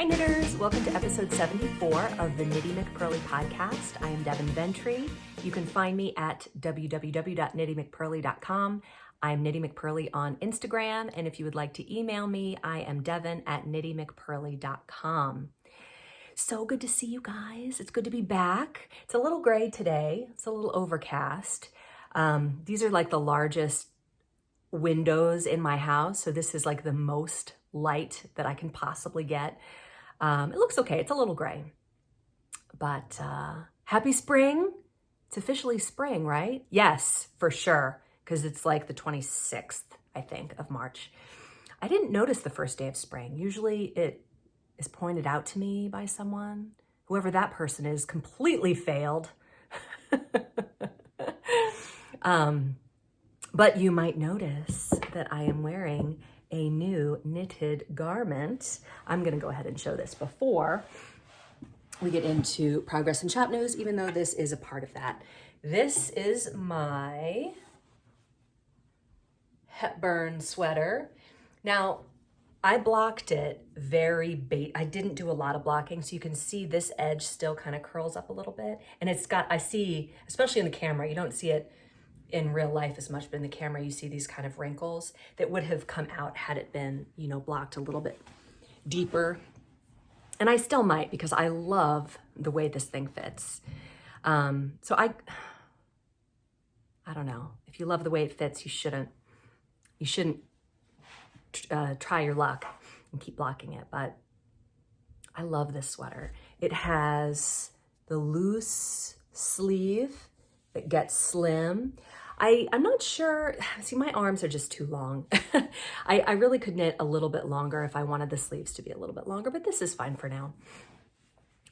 knitters, welcome to episode 74 of the Knitty McPurly podcast. I am Devin Ventry. You can find me at www.knittymcpurly.com. I'm Knitty McPurly on Instagram, and if you would like to email me, I am devin@knittymcpurly.com. So good to see you guys. It's good to be back. It's a little gray today. It's a little overcast. These are like the largest windows in my house, so this is like the most light that I can possibly get. It looks okay. It's a little gray, but happy spring. It's officially spring, right? Yes, for sure, because it's like the 26th, I think, of March. I didn't notice the first day of spring. Usually it is pointed out to me by someone. Whoever that person is completely failed. But you might notice that I am wearing a new knitted garment. I'm gonna go ahead and show this before we get into progress and shop news, even though this is a part of that. This is my Hepburn sweater. Now, I blocked it I didn't do a lot of blocking, so you can see this edge still kind of curls up a little bit. And it's got, I see, especially in the camera, you don't see it in real life as much, but in the camera you see these kind of wrinkles that would have come out had it been, blocked a little bit deeper. And I still might, because I love the way this thing fits. So I don't know. If you love the way it fits, you shouldn't try your luck and keep blocking it. But I love this sweater. It has the loose sleeve that gets slim. I'm not sure, see, my arms are just too long. I really could knit a little bit longer if I wanted the sleeves to be a little bit longer, but this is fine for now.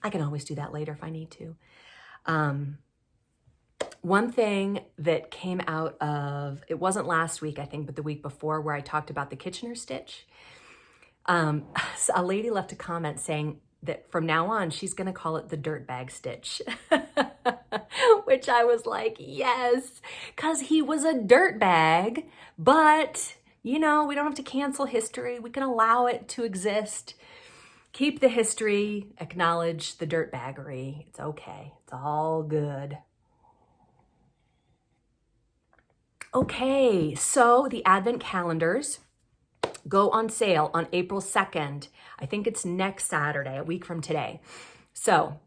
I can always do that later if I need to. One thing that came out of, it wasn't last week, I think, but the week before, where I talked about the Kitchener stitch. So a lady left a comment saying that from now on, she's gonna call it the dirt bag stitch. Which I was like, yes, because he was a dirt bag, but we don't have to cancel history. We can allow it to exist. Keep the history, acknowledge the dirt baggery. It's okay. It's all good. Okay, so the Advent calendars go on sale on April 2nd. I think it's next Saturday, a week from today. So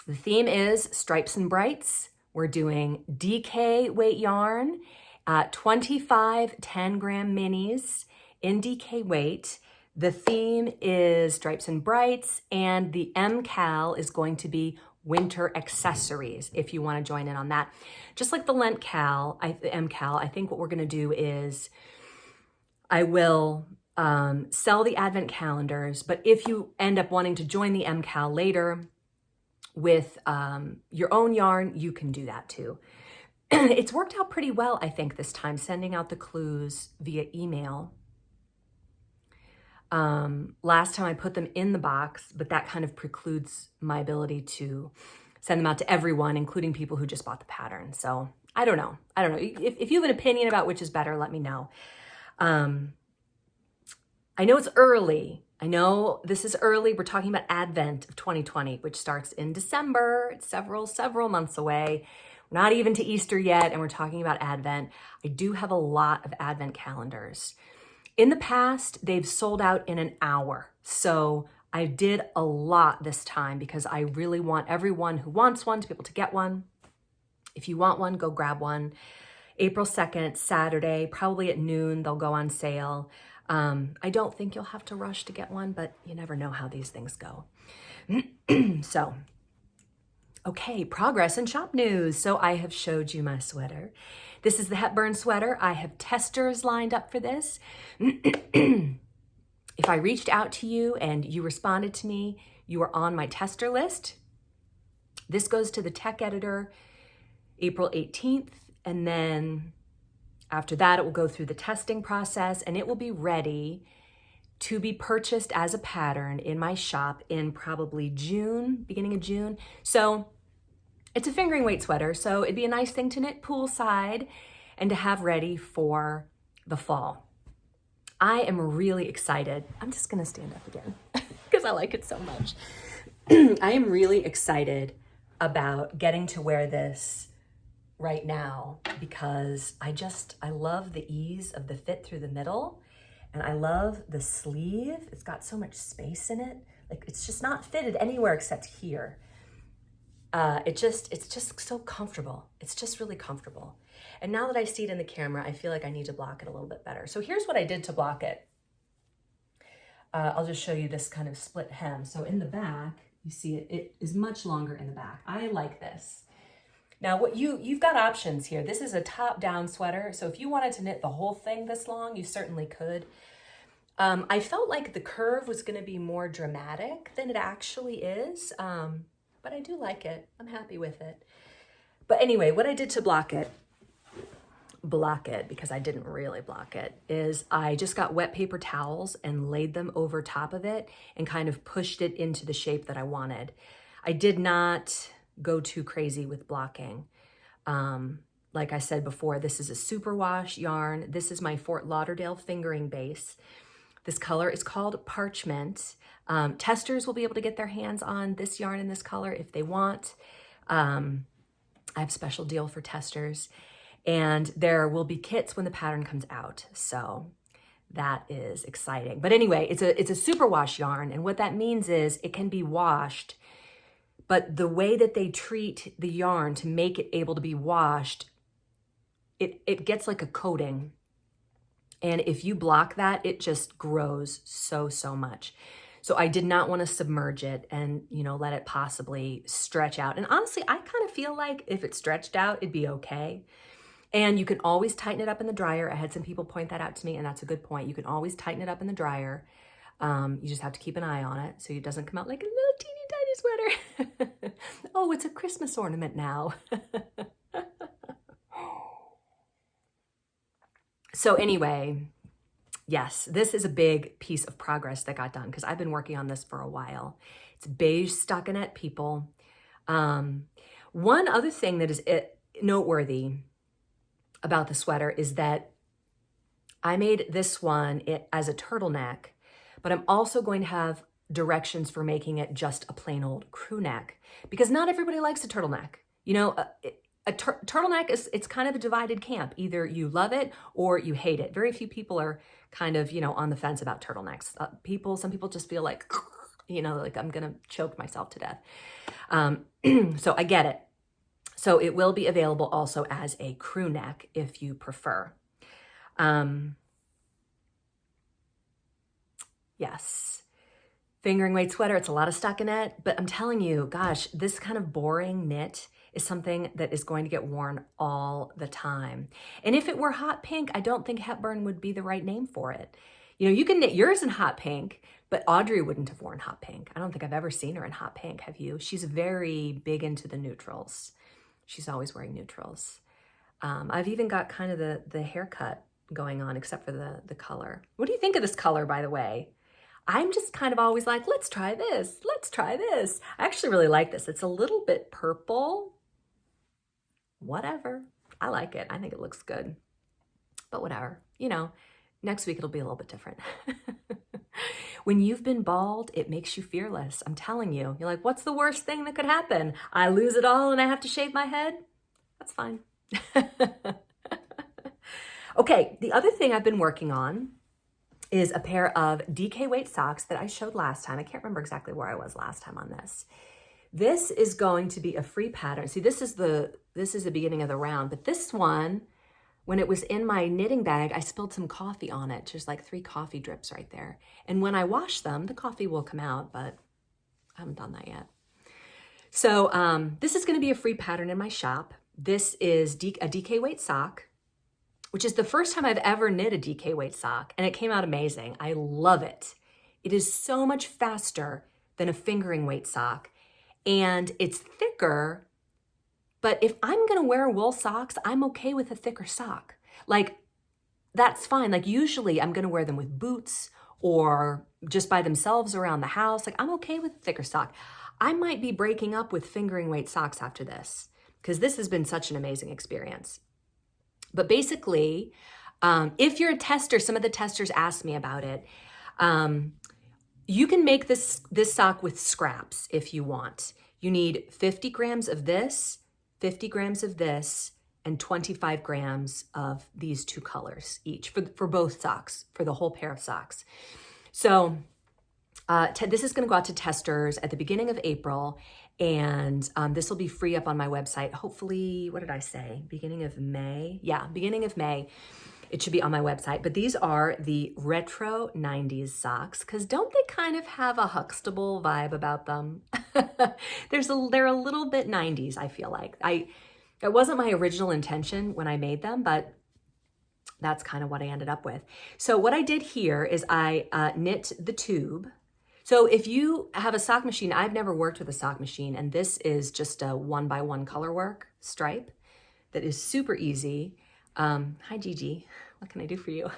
the theme is Stripes and Brights. We're doing DK weight yarn, 25 10-gram minis in DK weight. The theme is Stripes and Brights, and the MKAL is going to be winter accessories, if you want to join in on that. Just like the MKAL, I think what we're going to do is I will sell the Advent calendars, but if you end up wanting to join the MKAL later with your own yarn, you can do that too. It's worked out pretty well, I think, this time, sending out the clues via email. Last time I put them in the box, but that kind of precludes my ability to send them out to everyone, including people who just bought the pattern. So I don't know. If you have an opinion about which is better, let me know. I know it's early. I know this is early. We're talking about Advent of 2020, which starts in December. It's several months away. We're not even to Easter yet, and we're talking about Advent. I do have a lot of Advent calendars. In the past, they've sold out in an hour. So I did a lot this time because I really want everyone who wants one to be able to get one. If you want one, go grab one. April 2nd, Saturday, probably at noon, they'll go on sale. I don't think you'll have to rush to get one, but you never know how these things go. So, okay, progress and shop news. So I have showed you my sweater. This is the Hepburn sweater. I have testers lined up for this. If I reached out to you and you responded to me, you are on my tester list. This goes to the tech editor April 18th, and then after that, it will go through the testing process, and it will be ready to be purchased as a pattern in my shop in probably June, beginning of June. So it's a fingering weight sweater, so it'd be a nice thing to knit poolside and to have ready for the fall. I am really excited. I'm just gonna stand up again because because I like it so much. I am really excited about getting to wear this right now because I love the ease of the fit through the middle, and I love the sleeve. It's got so much space in it. Like, it's just not fitted anywhere except here. It's just so comfortable. It's just really comfortable. And now that I see it in the camera, I feel like I need to block it a little bit better. So here's what I did to block it. I'll just show you this kind of split hem. So in the back, you see it is much longer in the back. I like this. Now what you've got options here. This is a top-down sweater. So if you wanted to knit the whole thing this long, you certainly could. I felt like the curve was going to be more dramatic than it actually is. But I do like it. I'm happy with it. But anyway, what I did to block it, because I didn't really block it, is I just got wet paper towels and laid them over top of it and kind of pushed it into the shape that I wanted. I did not go too crazy with blocking. Like I said before, this is a superwash yarn. This is my Fort Lauderdale fingering base. This color is called Parchment. Testers will be able to get their hands on this yarn in this color if they want. I have a special deal for testers. And there will be kits when the pattern comes out. So that is exciting. But anyway, it's a superwash yarn. And what that means is it can be washed, but the way that they treat the yarn to make it able to be washed, it gets like a coating. And if you block that, it just grows so much. So I did not want to submerge it and, let it possibly stretch out. And honestly, I kind of feel like if it stretched out, it'd be okay. And you can always tighten it up in the dryer. I had some people point that out to me, and that's a good point. You can always tighten it up in the dryer. You just have to keep an eye on it so it doesn't come out like a little teeny tiny sweater. Oh, it's a Christmas ornament now. So anyway, yes, this is a big piece of progress that got done because I've been working on this for a while. It's beige stockinette, people. One other thing that is noteworthy about the sweater is that I made this one as a turtleneck, but I'm also going to have directions for making it just a plain old crew neck because not everybody likes a turtleneck. A turtleneck it's kind of a divided camp. Either you love it or you hate it. Very few people are kind of, on the fence about turtlenecks. Some people just feel like, like I'm going to choke myself to death. So I get it. So it will be available also as a crew neck if you prefer. Yes. Fingering weight sweater, it's a lot of stockinette, but I'm telling you, gosh, this kind of boring knit is something that is going to get worn all the time. And if it were hot pink, I don't think Hepburn would be the right name for it. You can knit yours in hot pink, but Audrey wouldn't have worn hot pink. I don't think I've ever seen her in hot pink, have you? She's very big into the neutrals. She's always wearing neutrals. I've even got kind of the haircut going on, except for the color. What do you think of this color, by the way? I'm just kind of always like, let's try this. Let's try this. I actually really like this. It's a little bit purple. Whatever. I like it. I think it looks good. But whatever. Next week it'll be a little bit different. When you've been bald, it makes you fearless. I'm telling you. You're like, what's the worst thing that could happen? I lose it all and I have to shave my head? That's fine. Okay, the other thing I've been working on is a pair of DK weight socks that I showed last time. I can't remember exactly where I was last time on this. This is going to be a free pattern. See, this is the beginning of the round, but this one, when it was in my knitting bag, I spilled some coffee on it. There's like 3 coffee drips right there. And when I wash them, the coffee will come out, but I haven't done that yet. So this is gonna be a free pattern in my shop. This is a DK weight sock, which is the first time I've ever knit a DK weight sock, and it came out amazing. I love it. It is so much faster than a fingering weight sock, and it's thicker, but if I'm gonna wear wool socks, I'm okay with a thicker sock. Like, that's fine. Like, usually I'm gonna wear them with boots or just by themselves around the house. Like, I'm okay with a thicker sock. I might be breaking up with fingering weight socks after this, because this has been such an amazing experience. But basically, if you're a tester, some of the testers asked me about it. You can make this sock with scraps if you want. You need 50 grams of this, 50 grams of this, and 25 grams of these two colors each for both socks, for the whole pair of socks. So this is going to go out to testers at the beginning of April, and this will be free up on my website. Hopefully, what did I say? Beginning of May? Yeah, beginning of May. It should be on my website. But these are the retro 90s socks, because don't they kind of have a Huxtable vibe about them? They're a little bit 90s, I feel like. It wasn't my original intention when I made them, but that's kind of what I ended up with. So what I did here is I knit the tube. So if you have a sock machine, I've never worked with a sock machine, and this is just a 1x1 color work stripe that is super easy. Hi, Gigi. What can I do for you?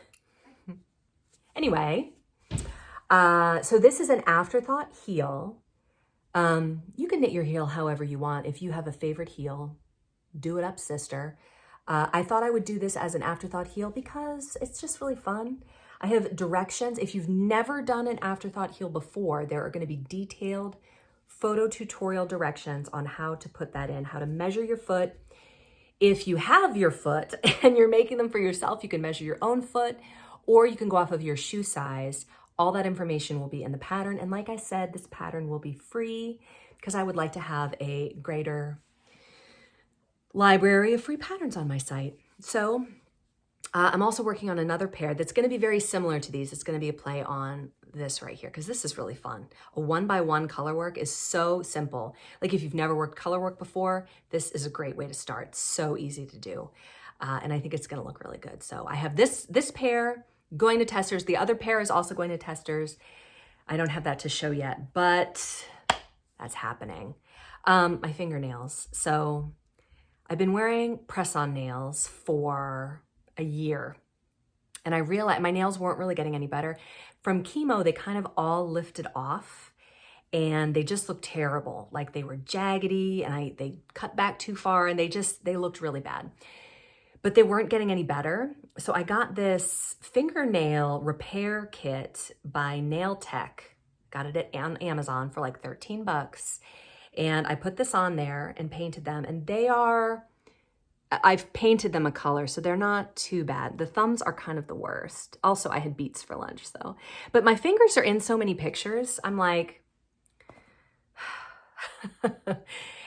Anyway, so this is an afterthought heel. You can knit your heel however you want. If you have a favorite heel, do it up, sister. I thought I would do this as an afterthought heel because it's just really fun. I have directions. If you've never done an afterthought heel before, there are going to be detailed photo tutorial directions on how to put that in, how to measure your foot. If you have your foot and you're making them for yourself, you can measure your own foot, or you can go off of your shoe size. All that information will be in the pattern. And like I said, this pattern will be free because I would like to have a greater library of free patterns on my site. So I'm also working on another pair that's going to be very similar to these. It's going to be a play on this right here because this is really fun. A 1x1 color work is so simple. Like if you've never worked color work before, this is a great way to start. It's so easy to do. And I think it's going to look really good. So I have this pair going to testers. The other pair is also going to testers. I don't have that to show yet, but that's happening. My fingernails. So I've been wearing press-on nails for a year, and I realized my nails weren't really getting any better. From chemo, they kind of all lifted off, and they just looked terrible. Like they were jaggedy, and they cut back too far, and they looked really bad. But they weren't getting any better. So I got this fingernail repair kit by Nail Tech. Got it on Amazon for like 13 bucks. And I put this on there and painted them, and I've painted them a color, so they're not too bad. The thumbs are kind of the worst. Also, I had beets for lunch, so. But my fingers are in so many pictures, I'm like,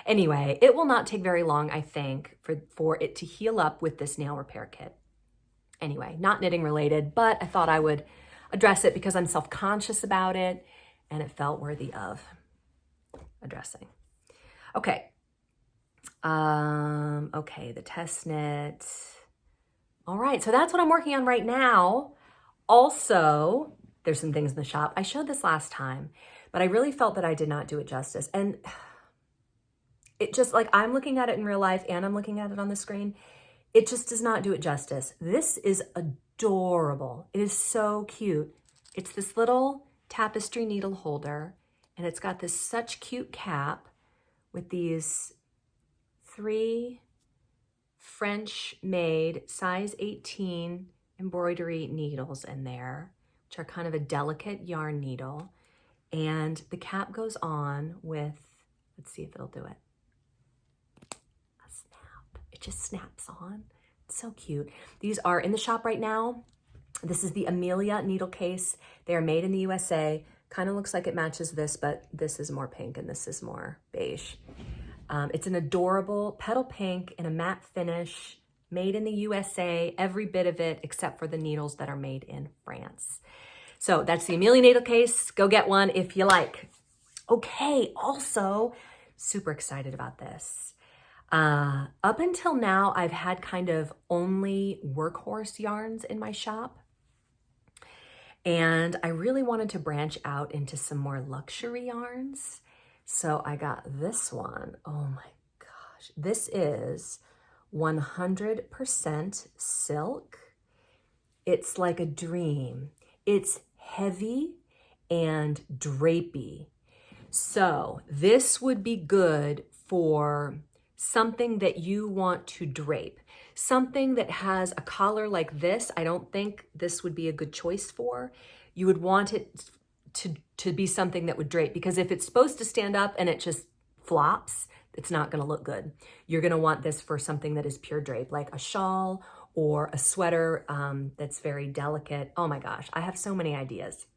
anyway, it will not take very long, I think, for it to heal up with this nail repair kit. Anyway, not knitting related, but I thought I would address it because I'm self-conscious about it, and it felt worthy of addressing. Okay. Okay, the test knit. All right, so that's what I'm working on right now. Also, there's some things in the shop. I showed this last time, but I really felt that I did not do it justice. And it just, like, I'm looking at it in real life and I'm looking at it on the screen. It just does not do it justice. This is adorable. It is so cute. It's this little tapestry needle holder, and it's got this such cute cap with these 3 French-made size 18 embroidery needles in there, which are kind of a delicate yarn needle. And the cap goes on with, let's see if it'll do it. A snap. It just snaps on. It's so cute. These are in the shop right now. This is the Amelia needle case. They are made in the USA. Kind of looks like it matches this, but this is more pink and this is more beige. It's an adorable petal pink in a matte finish, made in the USA, every bit of it except for the needles that are made in France. So that's the Amelia needle case. Go get one if you like. Okay, also, super excited about this. Up until now, I've had kind of only workhorse yarns in my shop. And I really wanted to branch out into some more luxury yarns. So I got this one. Oh my gosh. This is 100% silk. It's like a dream. It's heavy and drapey. So this would be good for something that you want to drape. Something that has a collar like this, I don't think this would be a good choice for. You would want it to be something that would drape, because if it's supposed to stand up and it just flops, it's not going to look good. You're going to want this for something that is pure drape, like a shawl or a sweater that's very delicate. Oh my gosh, I have so many ideas.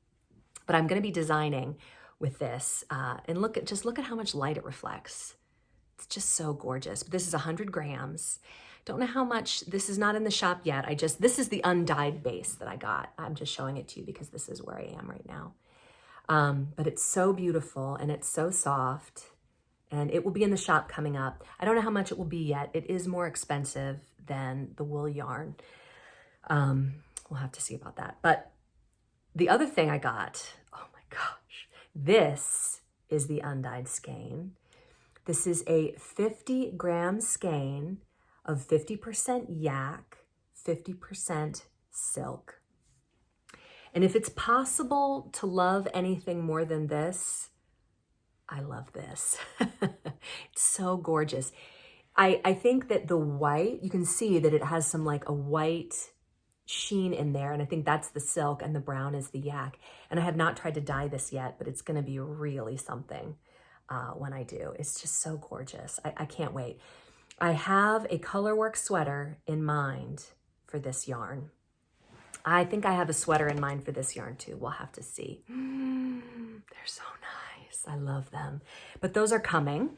But I'm going to be designing with this, and look at how much light it reflects. It's just so gorgeous. But this is 100 grams. Don't know how much. This is not in the shop yet. This is the undyed base that I got. I'm just showing it to you because this is where I am right now. But it's so beautiful and it's so soft, and it will be in the shop coming up. I don't know how much it will be yet. It is more expensive than the wool yarn. We'll have to see about that. But the other thing I got, oh my gosh, this is the undyed skein. This is a 50-gram skein of 50% yak, 50% silk. And if it's possible to love anything more than this, I love this. It's so gorgeous. I think that the white, you can see that it has some like a white sheen in there, and I think that's the silk and the brown is the yak. And I have not tried to dye this yet, but it's going to be really something when I do. It's just so gorgeous. I can't wait. I have a colorwork sweater in mind for this yarn. I think I have a sweater in mind for this yarn too. We'll have to see. They're so nice. I love them. But those are coming.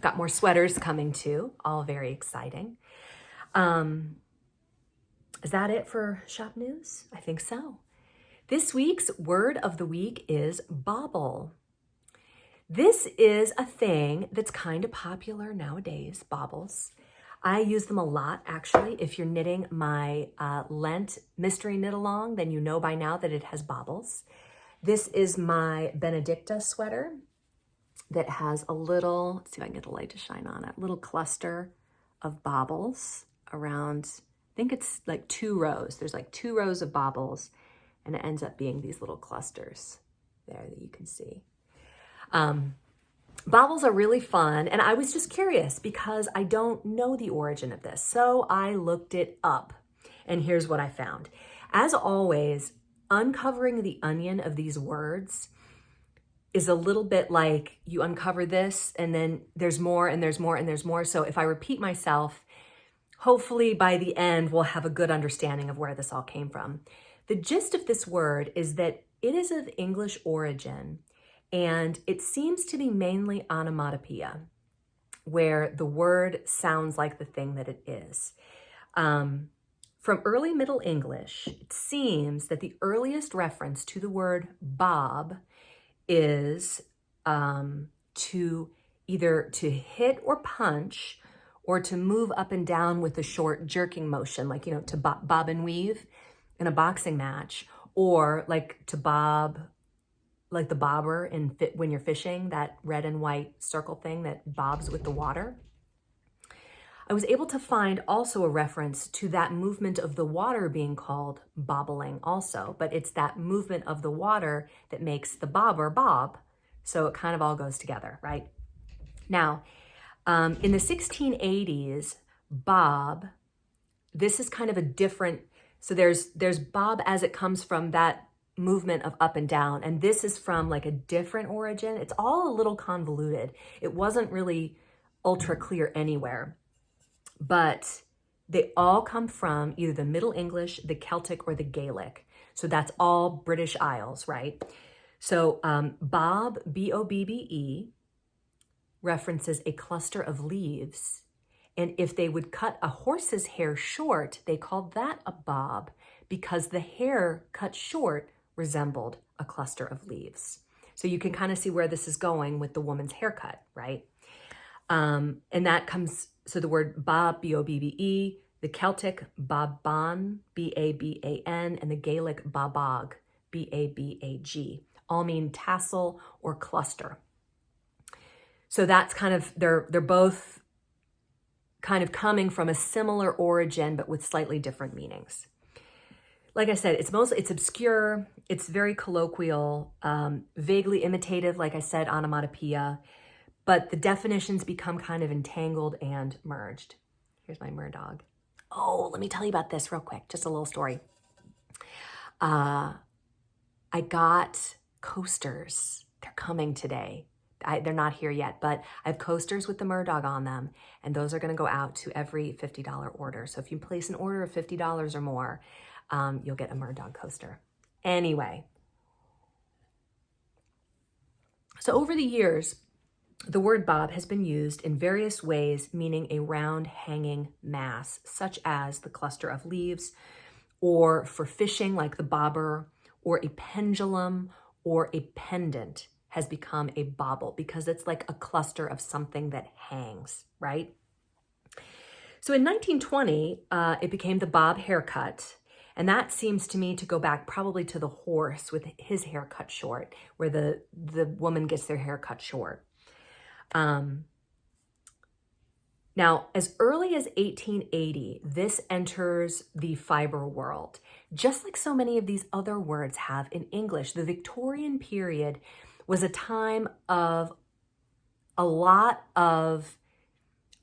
Got more sweaters coming too. All very exciting. Is that it for shop news? I think so. This week's word of the week is bobble. This is a thing that's kind of popular nowadays, bobbles. I use them a lot, actually. If you're knitting my Lent mystery knit along, then you know by now that it has bobbles. This is my Benedicta sweater that has a little, let's see if I can get the light to shine on it, little cluster of bobbles around, I think it's like 2 rows. There's like 2 rows of bobbles, and it ends up being these little clusters there that you can see. Bobbles are really fun, and I was just curious because I don't know the origin of this, so I looked it up, and here's what I found. As always, uncovering the onion of these words is a little bit like you uncover this, and then there's more, and there's more, and there's more. So if I repeat myself, hopefully by the end, we'll have a good understanding of where this all came from. The gist of this word is that it is of English origin, and it seems to be mainly onomatopoeia, where the word sounds like the thing that it is. From early Middle English, it seems that the earliest reference to the word bob is to either to hit or punch, or to move up and down with a short jerking motion, like, you know, to bob and weave in a boxing match, or like to bob, like the bobber in when you're fishing, that red and white circle thing that bobs with the water. I was able to find also a reference to that movement of the water being called bobbling also, but it's that movement of the water that makes the bobber bob. So it kind of all goes together, right? Now, in the 1680s, bob, this is kind of a different, so there's bob as it comes from that movement of up and down, and this is from like a different origin. It's all a little convoluted. It wasn't really ultra clear anywhere, but they all come from either the Middle English, the Celtic, or the Gaelic. So that's all British Isles, right? So bob, B-O-B-B-E, references a cluster of leaves. And if they would cut a horse's hair short, they called that a bob because the hair cut short resembled a cluster of leaves. So you can kind of see where this is going with the woman's haircut, right? And that comes, so the word bob, B-O-B-B-E, the Celtic babban, B-A-B-A-N, and the Gaelic babag, B-A-B-A-G, all mean tassel or cluster. So that's kind of, they're both kind of coming from a similar origin, but with slightly different meanings. Like I said, it's obscure, it's very colloquial, vaguely imitative, like I said, onomatopoeia, but the definitions become kind of entangled and merged. Here's my mer dog. Oh, let me tell you about this real quick, just a little story. I got coasters. They're coming today. They're not here yet, but I have coasters with the Murdog on them, and those are going to go out to every $50 order. So if you place an order of $50 or more, you'll get a Murdog coaster. Anyway, so over the years, the word bob has been used in various ways, meaning a round hanging mass, such as the cluster of leaves, or for fishing like the bobber, or a pendulum, or a pendant has become a bobble because it's like a cluster of something that hangs, right? So in 1920, it became the bob haircut. And that seems to me to go back probably to the horse with his hair cut short, where the woman gets their hair cut short. Now, as early as 1880, this enters the fiber world, just like so many of these other words have in English. The Victorian period was a time of a lot of,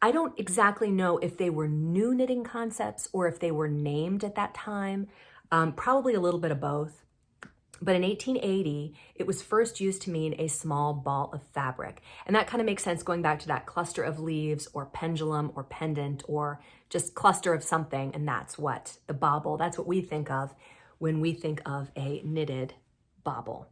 I don't exactly know if they were new knitting concepts or if they were named at that time, probably a little bit of both. But in 1880, it was first used to mean a small ball of fabric. And that kind of makes sense going back to that cluster of leaves or pendulum or pendant or just cluster of something. And that's what the bobble, that's what we think of when we think of a knitted bobble.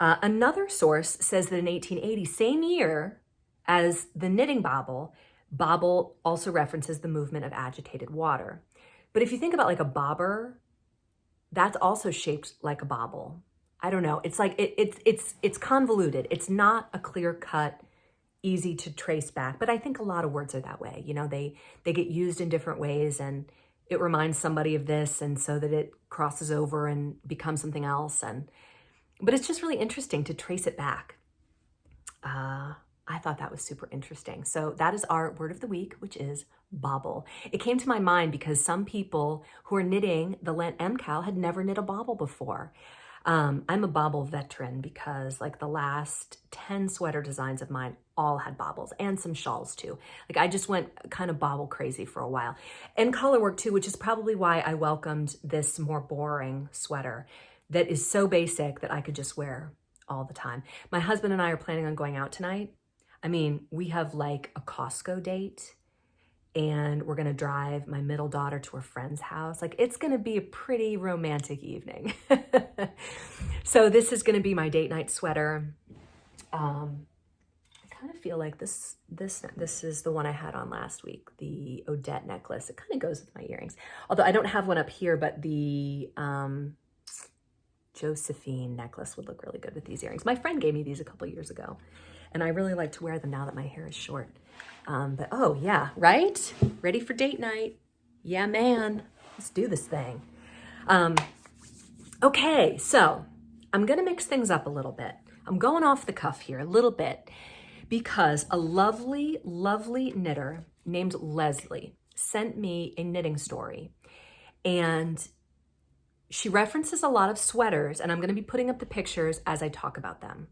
Another source says that in 1880, same year as the knitting bobble, bobble also references the movement of agitated water. But if you think about like a bobber, that's also shaped like a bobble. I don't know. It's like it's convoluted. It's not a clear cut, easy to trace back. But I think a lot of words are that way. You know, they get used in different ways, and it reminds somebody of this, and so that it crosses over and becomes something else. But it's just really interesting to trace it back. I thought that was super interesting. So that is our word of the week, which is bobble. It came to my mind because some people who are knitting the Lent MKAL had never knit a bobble before. I'm a bobble veteran because like the last 10 sweater designs of mine all had bobbles and some shawls too. Like I just went kind of bobble crazy for a while. And collar work too, which is probably why I welcomed this more boring sweater that is so basic that I could just wear all the time. My husband and I are planning on going out tonight. I mean, we have like a Costco date and we're gonna drive my middle daughter to her friend's house. Like it's gonna be a pretty romantic evening. So this is gonna be my date night sweater. I kind of feel like this is the one I had on last week, the Odette necklace. It kind of goes with my earrings. Although I don't have one up here, but the Josephine necklace would look really good with these earrings. My friend gave me these a couple years ago, and I really like to wear them now that my hair is short. But oh yeah, right? Ready for date night. Yeah, man, let's do this thing. Okay, so I'm gonna mix things up a little bit. I'm going off the cuff here a little bit because a lovely, lovely knitter named Leslie sent me a knitting story, and she references a lot of sweaters, and I'm gonna be putting up the pictures as I talk about them.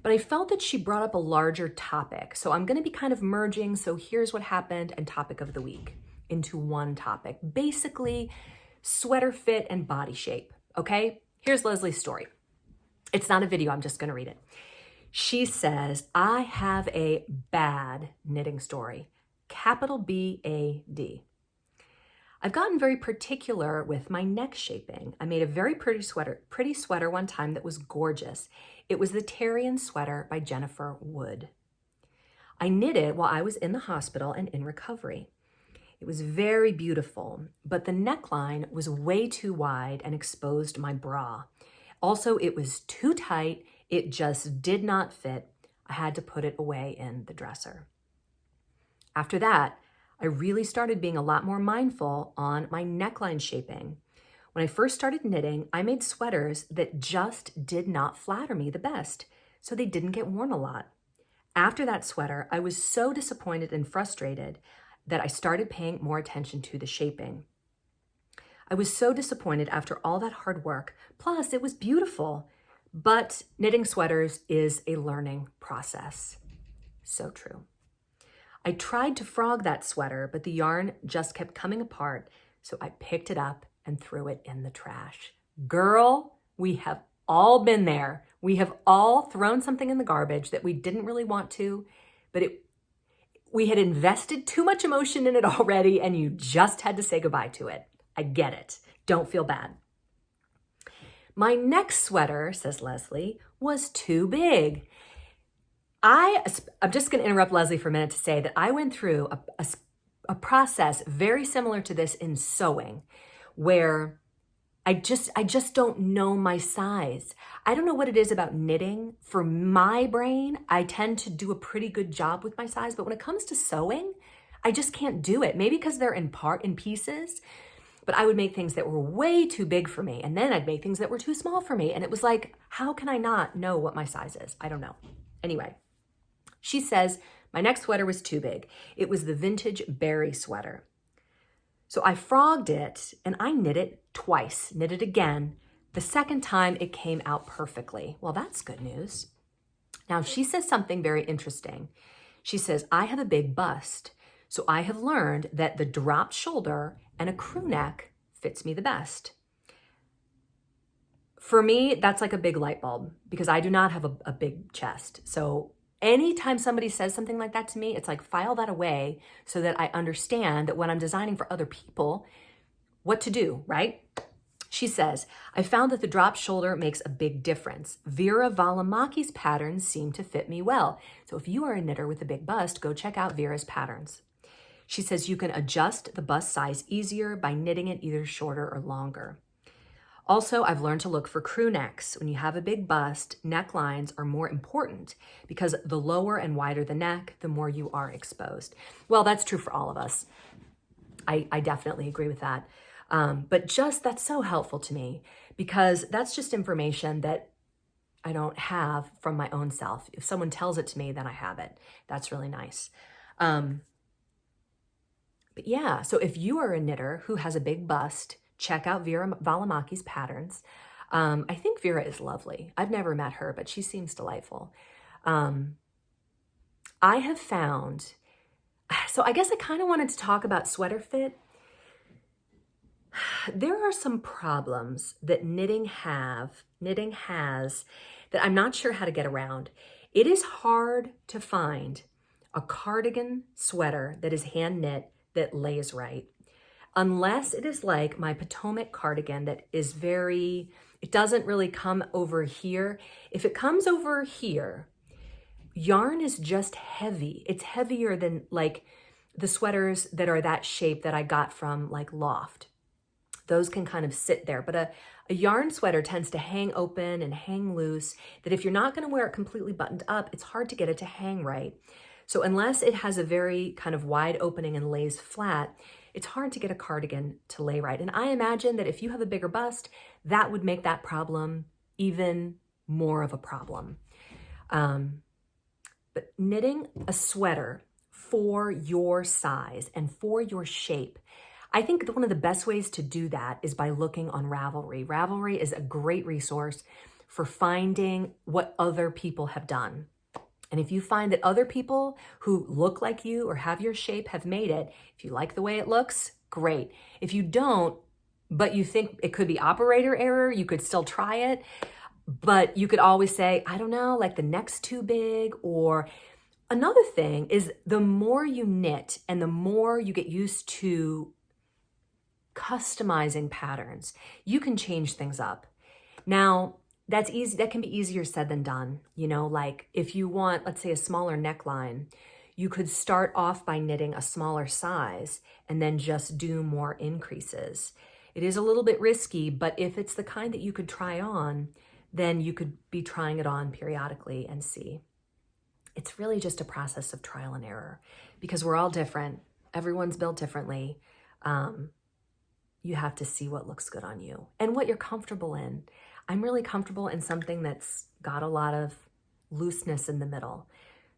But I felt that she brought up a larger topic. So I'm gonna be kind of merging, so here's what happened and topic of the week into one topic. Basically, sweater fit and body shape, okay? Here's Leslie's story. It's not a video, I'm just gonna read it. She says, I have a bad knitting story, capital B-A-D. I've gotten very particular with my neck shaping. I made a very pretty sweater one time that was gorgeous. It was the Terrian sweater by Jennifer Wood. I knit it while I was in the hospital and in recovery. It was very beautiful, but the neckline was way too wide and exposed my bra. Also, it was too tight. It just did not fit. I had to put it away in the dresser. After that, I really started being a lot more mindful on my neckline shaping. When I first started knitting, I made sweaters that just did not flatter me the best, so they didn't get worn a lot. After that sweater, I was so disappointed and frustrated that I started paying more attention to the shaping. I was so disappointed after all that hard work, plus it was beautiful, but knitting sweaters is a learning process. So true. I tried to frog that sweater, but the yarn just kept coming apart, so I picked it up and threw it in the trash. Girl, We have all been there. We have all thrown something in the garbage that we didn't really want to, but we had invested too much emotion in it already, and you just had to say goodbye to it. I get it. Don't feel bad. My next sweater, says Leslie, was too big. I'm just going to interrupt Leslie for a minute to say that I went through a process very similar to this in sewing, where I just don't know my size. I don't know what it is about knitting. For my brain, I tend to do a pretty good job with my size, but when it comes to sewing, I just can't do it. Maybe because they're in pieces, but I would make things that were way too big for me, and then I'd make things that were too small for me, and it was like, how can I not know what my size is? I don't know. Anyway, she says, my next sweater was too big. It was the vintage berry sweater. So I frogged it and I knit it twice, knit it again. The second time it came out perfectly. Well, that's good news. Now she says something very interesting. She says, I have a big bust, so I have learned that the dropped shoulder and a crew neck fits me the best. For me, that's like a big light bulb because I do not have a big chest. So anytime somebody says something like that to me, it's like, file that away so that I understand that when I'm designing for other people, what to do, right? She says, I found that the dropped shoulder makes a big difference. Vera Valamaki's patterns seem to fit me well. So if you are a knitter with a big bust, go check out Vera's patterns. She says you can adjust the bust size easier by knitting it either shorter or longer. Also, I've learned to look for crew necks. When you have a big bust, necklines are more important because the lower and wider the neck, the more you are exposed. Well, that's true for all of us. I definitely agree with that. But just that's so helpful to me because that's just information that I don't have from my own self. If someone tells it to me, then I have it. That's really nice. But yeah, so if you are a knitter who has a big bust, check out Vera Valamaki's patterns. I think Vera is lovely. I've never met her, but she seems delightful. I have found, so I guess I kind of wanted to talk about sweater fit. There are some problems that knitting has that I'm not sure how to get around. It is hard to find a cardigan sweater that is hand knit that lays right. Unless it is like my Potomac cardigan that is it doesn't really come over here. If it comes over here, yarn is just heavy. It's heavier than like the sweaters that are that shape that I got from like Loft. Those can kind of sit there, but a yarn sweater tends to hang open and hang loose, that if you're not gonna wear it completely buttoned up, it's hard to get it to hang right. So unless it has a very kind of wide opening and lays flat, it's hard to get a cardigan to lay right. And I imagine that if you have a bigger bust, that would make that problem even more of a problem. But knitting a sweater for your size and for your shape, I think that one of the best ways to do that is by looking on Ravelry. Ravelry is a great resource for finding what other people have done. And if you find that other people who look like you or have your shape have made it, if you like the way it looks, great. If you don't, but you think it could be operator error, you could still try it. But you could always say, I don't know, like the neck's too big. Or another thing is the more you knit and the more you get used to customizing patterns, you can change things up. Now, that's easy. That can be easier said than done. You know, like if you want, let's say, a smaller neckline, you could start off by knitting a smaller size and then just do more increases. It is a little bit risky, but if it's the kind that you could try on, then you could be trying it on periodically and see. It's really just a process of trial and error because we're all different. Everyone's built differently. You have to see what looks good on you and what you're comfortable in. I'm really comfortable in something that's got a lot of looseness in the middle.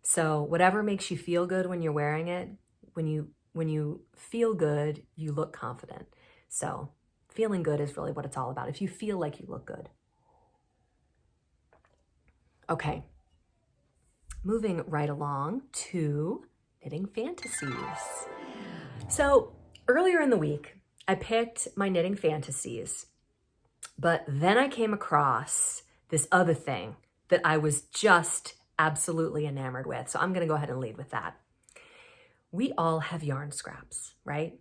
So whatever makes you feel good when you're wearing it, when you feel good, you look confident. So feeling good is really what it's all about. If you feel like you look good. Okay, moving right along to Knitting Fantasies. So earlier in the week, I picked my Knitting Fantasies But then I came across this other thing that I was just absolutely enamored with. So I'm going to go ahead and lead with that. We all have yarn scraps, right?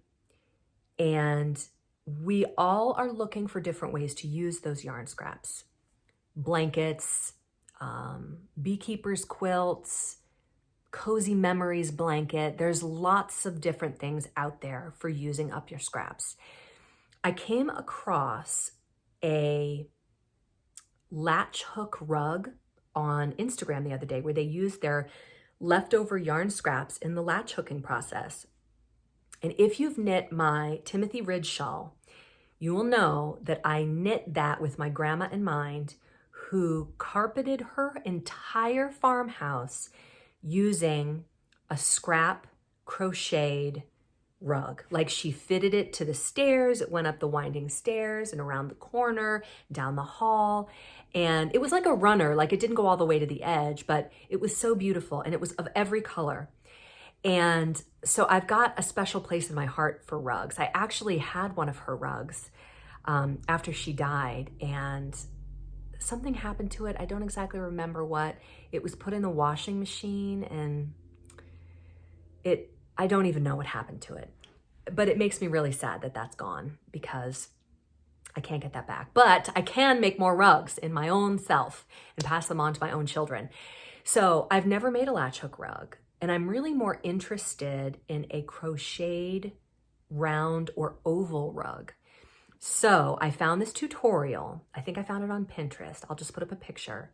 And we all are looking for different ways to use those yarn scraps. Blankets, beekeepers' quilts, cozy memories blanket. There's lots of different things out there for using up your scraps. I came across a latch hook rug on Instagram the other day where they used their leftover yarn scraps in the latch hooking process. And if you've knit my Timothy Ridge shawl, you will know that I knit that with my grandma in mind, who carpeted her entire farmhouse using a scrap crocheted rug. Like, she fitted it to the stairs, it went up the winding stairs and around the corner, down the hall. And it was like a runner, like it didn't go all the way to the edge, but it was so beautiful and it was of every color. And so I've got a special place in my heart for rugs. I actually had one of her rugs after she died, and something happened to it. I don't exactly remember what. It was put in the washing machine, and I don't even know what happened to it. But it makes me really sad that that's gone, because I can't get that back. But I can make more rugs in my own self and pass them on to my own children. So I've never made a latch hook rug, and I'm really more interested in a crocheted round or oval rug. So I found this tutorial. I think I found it on Pinterest. I'll just put up a picture.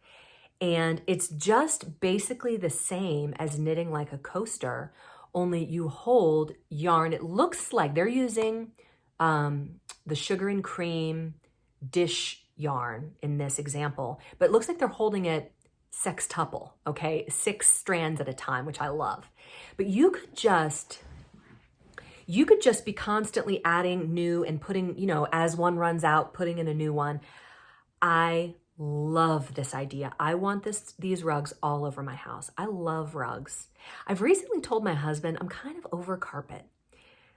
And it's just basically the same as knitting like a coaster, only you hold yarn. It looks like they're using the sugar and cream dish yarn in this example, but it looks like they're holding it sextuple, okay? 6 strands at a time, which I love. But you could just be constantly adding new and putting, as one runs out, putting in a new one. I love this idea. I want these rugs all over my house. I love rugs. I've recently told my husband I'm kind of over carpet.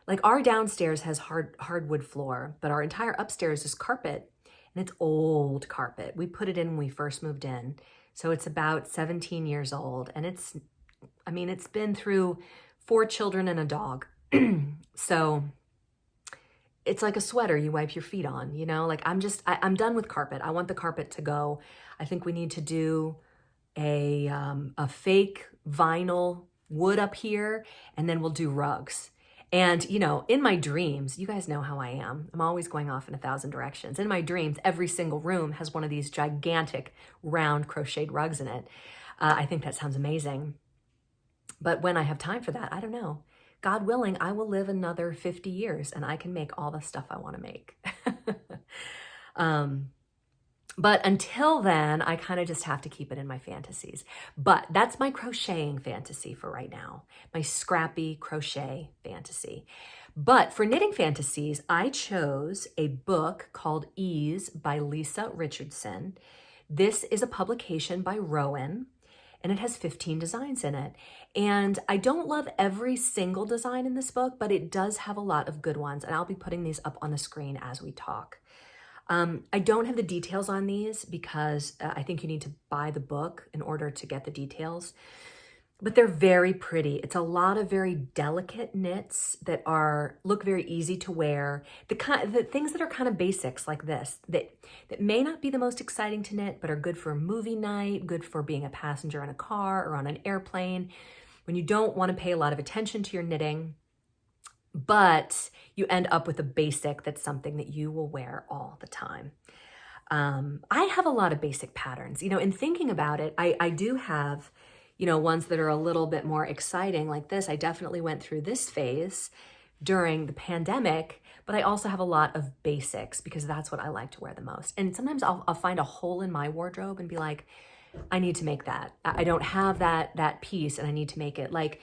Like, our downstairs has hardwood floor, but our entire upstairs is carpet, and it's old carpet. We put it in when we first moved in. So it's about 17 years old, and it's been through 4 children and a dog. So it's like a sweater you wipe your feet on, like I'm done with carpet. I want the carpet to go. I think we need to do a fake vinyl wood up here, and then we'll do rugs. And, in my dreams, you guys know how I am. I'm always going off in 1,000 directions. In my dreams, every single room has one of these gigantic round crocheted rugs in it. I think that sounds amazing. But when I have time for that, I don't know. God willing, I will live another 50 years and I can make all the stuff I want to make. But until then, I kind of just have to keep it in my fantasies. But that's my crocheting fantasy for right now, my scrappy crochet fantasy. But for knitting fantasies, I chose a book called Ease by Lisa Richardson. This is a publication by Rowan, and it has 15 designs in it. And I don't love every single design in this book, but it does have a lot of good ones, and I'll be putting these up on the screen as we talk. I don't have the details on these because I think you need to buy the book in order to get the details, but they're very pretty. It's a lot of very delicate knits that look very easy to wear. The things that are kind of basics like this, that may not be the most exciting to knit, but are good for a movie night, good for being a passenger in a car or on an airplane, when you don't want to pay a lot of attention to your knitting, but you end up with a basic that's something that you will wear all the time. I have a lot of basic patterns. In thinking about it, I do have, ones that are a little bit more exciting like this. I definitely went through this phase during the pandemic, but I also have a lot of basics because that's what I like to wear the most. And sometimes I'll find a hole in my wardrobe and be like, I need to make that. I don't have that piece and I need to make it. Like,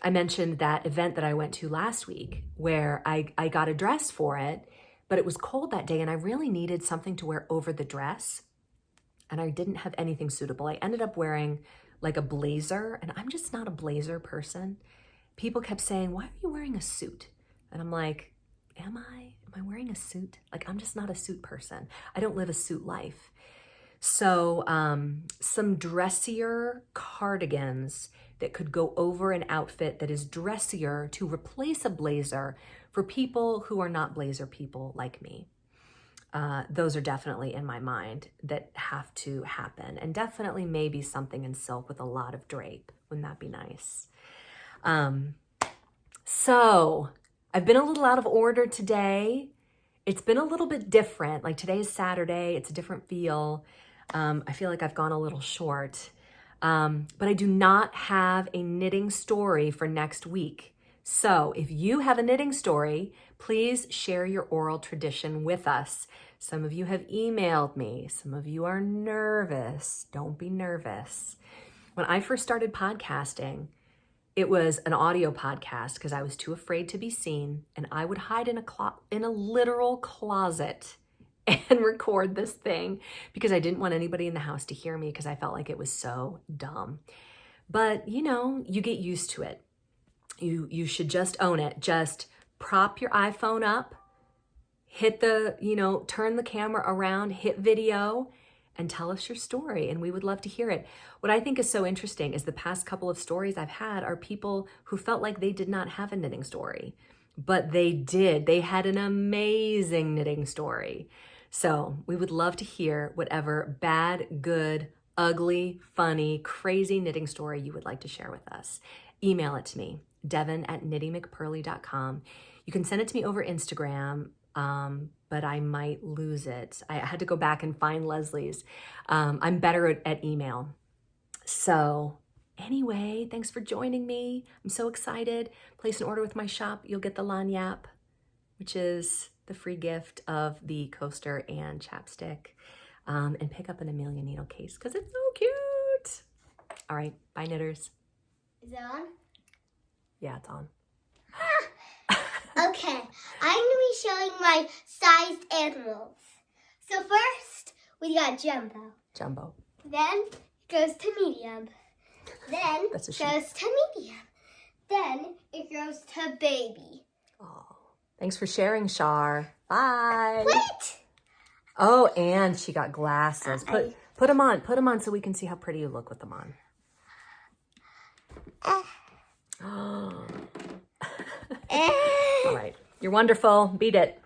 I mentioned that event that I went to last week where I got a dress for it, but it was cold that day and I really needed something to wear over the dress, and I didn't have anything suitable. I ended up wearing like a blazer, and I'm just not a blazer person. People kept saying, why are you wearing a suit? And I'm like, am I wearing a suit? Like, I'm just not a suit person. I don't live a suit life. So some dressier cardigans that could go over an outfit that is dressier to replace a blazer for people who are not blazer people like me. Those are definitely in my mind that have to happen. And definitely maybe something in silk with a lot of drape. Wouldn't that be nice? So I've been a little out of order today. It's been a little bit different. Like, today is Saturday. It's a different feel. I feel like I've gone a little short. But I do not have a knitting story for next week. So if you have a knitting story, please share your oral tradition with us. Some of you have emailed me. Some of you are nervous. Don't be nervous. When I first started podcasting, it was an audio podcast because I was too afraid to be seen, and I would hide in a literal closet and record this thing because I didn't want anybody in the house to hear me because I felt like it was so dumb. But, you know, you get used to it. You should just own it. Just prop your iPhone up, hit the, turn the camera around, hit video, and tell us your story. And we would love to hear it. What I think is so interesting is the past couple of stories I've had are people who felt like they did not have a knitting story, but they did. They had an amazing knitting story. So we would love to hear whatever bad, good, ugly, funny, crazy knitting story you would like to share with us. Email it to me, devin@knittymcpurly.com. You can send it to me over Instagram, but I might lose it. I had to go back and find Leslie's. I'm better at email. So anyway, thanks for joining me. I'm so excited. Place an order with my shop. You'll get the lanyap, which is the free gift of the coaster and chapstick, and pick up an Amelia needle case because it's so cute. All right, bye knitters. Is it on? Yeah, it's on. Okay, I'm going to be showing my sized animals. So first, we got Jumbo. Jumbo. Then it goes to medium. Then it goes to medium. Then it goes to baby. Oh, thanks for sharing, Shar. Bye. Wait! Oh, and she got glasses. Put them on. Put them on so we can see how pretty you look with them on. All right. You're wonderful. Beat it.